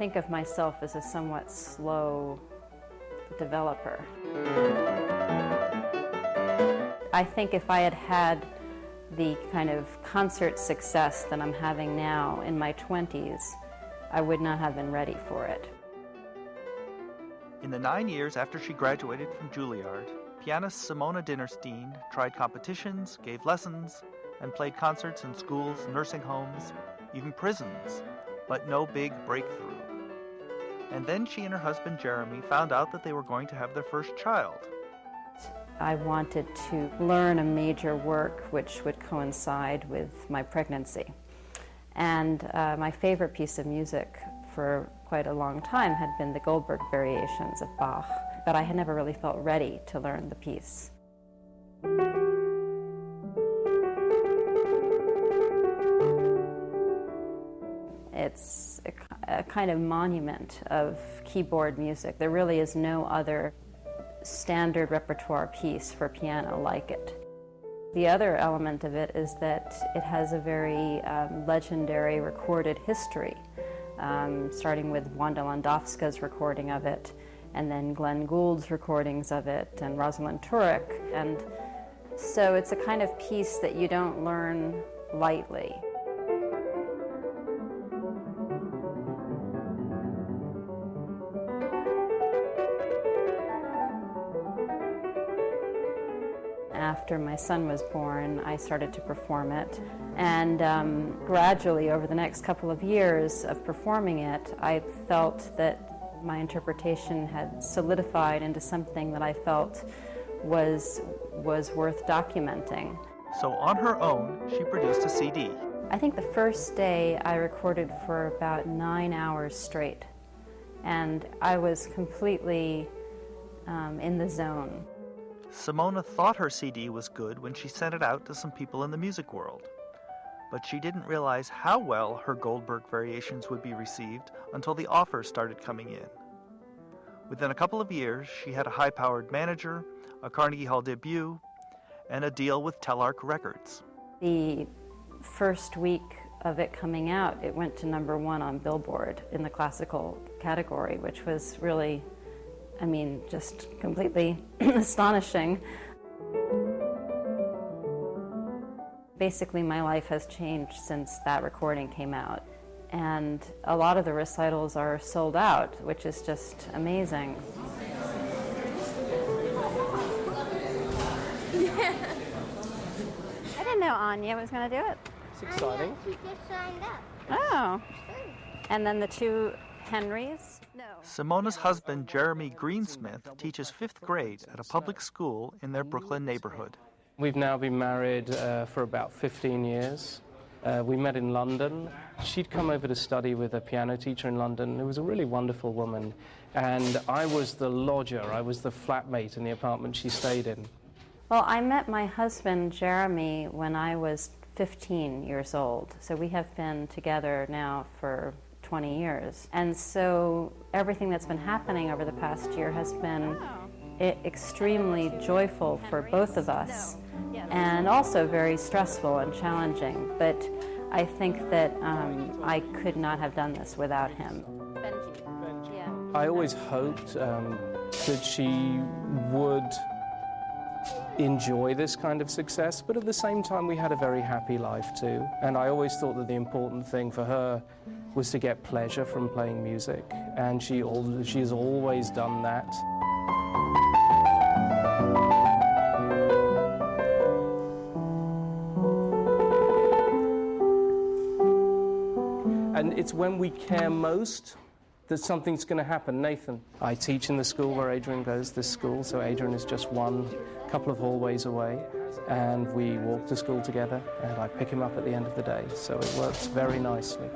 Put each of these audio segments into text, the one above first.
think of myself as a somewhat slow developer. I think if I had had the kind of concert success that I'm having now in my 20s, I would not have been ready for it. In the 9 years after she graduated from Juilliard, pianist Simone Dinnerstein tried competitions, gave lessons, and played concerts in schools, nursing homes, even prisons, but no big breakthrough. And then she and her husband Jeremy found out that they were going to have their first child. I wanted to learn a major work which would coincide with my pregnancy. And my favorite piece of music for quite a long time had been the Goldberg Variations of Bach, but I had never really felt ready to learn the piece. It's a kind of monument of keyboard music. There really is no other standard repertoire piece for piano like it. The other element of it is that it has a very legendary recorded history, starting with Wanda Landowska's recording of it, and then Glenn Gould's recordings of it, and Rosalind Turek. And so it's a kind of piece that you don't learn lightly. After my son was born, I started to perform it, and gradually over the next couple of years of performing it, I felt that my interpretation had solidified into something that I felt was worth documenting. So on her own, she produced a CD. I think the first day I recorded for about 9 hours straight, and I was completely in the zone. Simone thought her CD was good when she sent it out to some people in the music world. But she didn't realize how well her Goldberg Variations would be received until the offers started coming in. Within a couple of years, she had a high-powered manager, a Carnegie Hall debut, and a deal with Telarc Records. The first week of it coming out, it went to #1 on Billboard in the classical category, which was really, just completely astonishing. Basically, my life has changed since that recording came out. And a lot of the recitals are sold out, which is just amazing. Yeah. I didn't know Anya was going to do it. It's exciting. She just signed up. Oh. And then the two Henrys? No. Simone's husband, Jeremy Greensmith, teaches 5th grade at a public school in their Brooklyn neighborhood. We've now been married for about 15 years. We met in London. She'd come over to study with a piano teacher in London who was a really wonderful woman. And I was the lodger, I was the flatmate in the apartment she stayed in. Well, I met my husband, Jeremy, when I was 15 years old. So we have been together now for 20 years. And so everything that's been happening over the past year has been extremely joyful for both of us, and also very stressful and challenging. But I think that I could not have done this without him. Benji. Yeah. I always hoped that she would enjoy this kind of success, but at the same time we had a very happy life too. And I always thought that the important thing for her was to get pleasure from playing music, and she has always done that. And it's when we care most that something's going to happen. Nathan, I teach in the school where Adrian goes, this school, so Adrian is just one couple of hallways away, and we walk to school together, and I pick him up at the end of the day, so it works very nicely.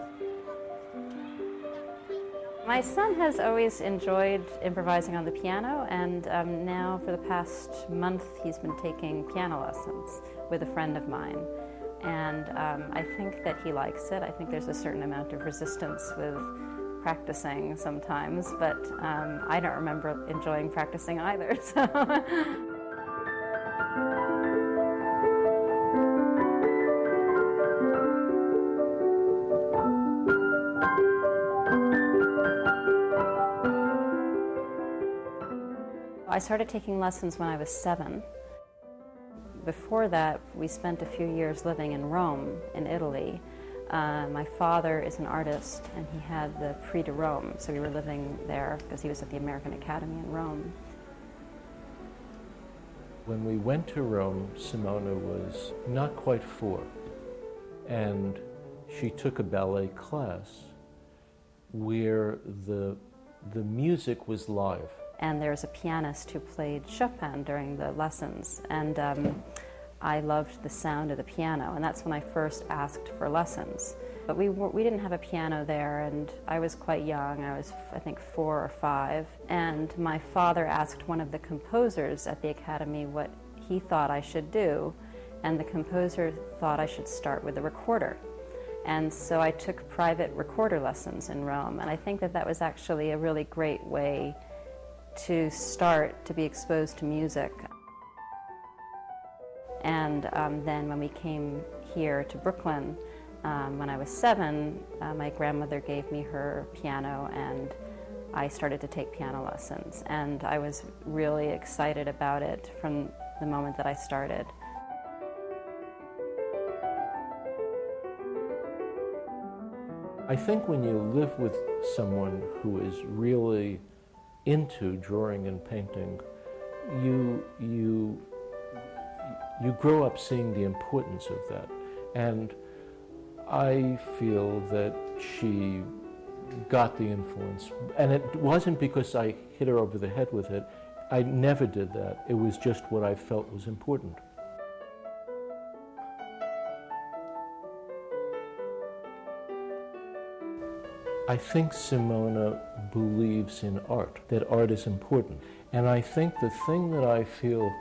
My son has always enjoyed improvising on the piano, and now for the past month he's been taking piano lessons with a friend of mine. And I think that he likes it. I think there's a certain amount of resistance with practicing sometimes, but I don't remember enjoying practicing either. So. I started taking lessons when I was 7. Before that, we spent a few years living in Rome, in Italy. My father is an artist, and he had the Prix de Rome, so we were living there because he was at the American Academy in Rome. When we went to Rome, Simone was not quite 4, and she took a ballet class where the music was live. And there's a pianist who played Chopin during the lessons, and I loved the sound of the piano, and that's when I first asked for lessons. But we didn't have a piano there, and I was quite young. I was, I think, 4 or 5. And my father asked one of the composers at the Academy what he thought I should do, and the composer thought I should start with a recorder. And so I took private recorder lessons in Rome, and I think that that was actually a really great way to start to be exposed to music. And then when we came here to Brooklyn, when I was 7, my grandmother gave me her piano, and I started to take piano lessons. And I was really excited about it from the moment that I started. I think when you live with someone who is really into drawing and painting, you grow up seeing the importance of that. And I feel that she got the influence. And it wasn't because I hit her over the head with it. I never did that. It was just what I felt was important. I think Simone believes in art, that art is important. And I think the thing that I feel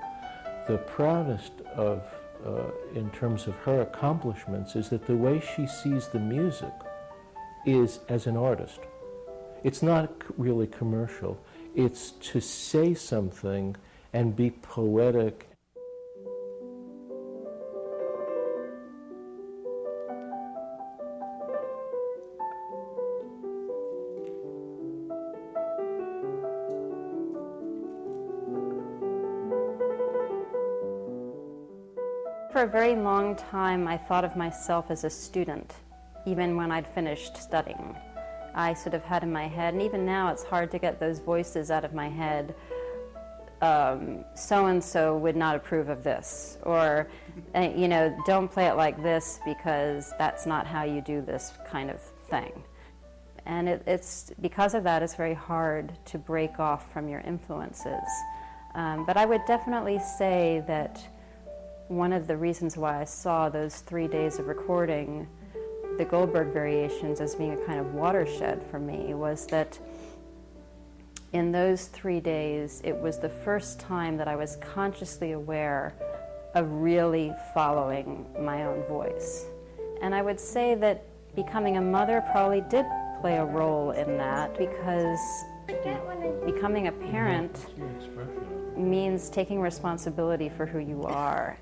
the proudest of in terms of her accomplishments is that the way she sees the music is as an artist. It's not really commercial. It's to say something and be poetic. For a very long time, I thought of myself as a student, even when I'd finished studying. I sort of had in my head, and even now it's hard to get those voices out of my head, so-and-so would not approve of this, or, you know, don't play it like this because that's not how you do this kind of thing. And it's because of that, it's very hard to break off from your influences. But I would definitely say that one of the reasons why I saw those 3 days of recording the Goldberg Variations as being a kind of watershed for me was that in those 3 days, it was the first time that I was consciously aware of really following my own voice. And I would say that becoming a mother probably did play a role in that, because becoming a parent means taking responsibility for who you are.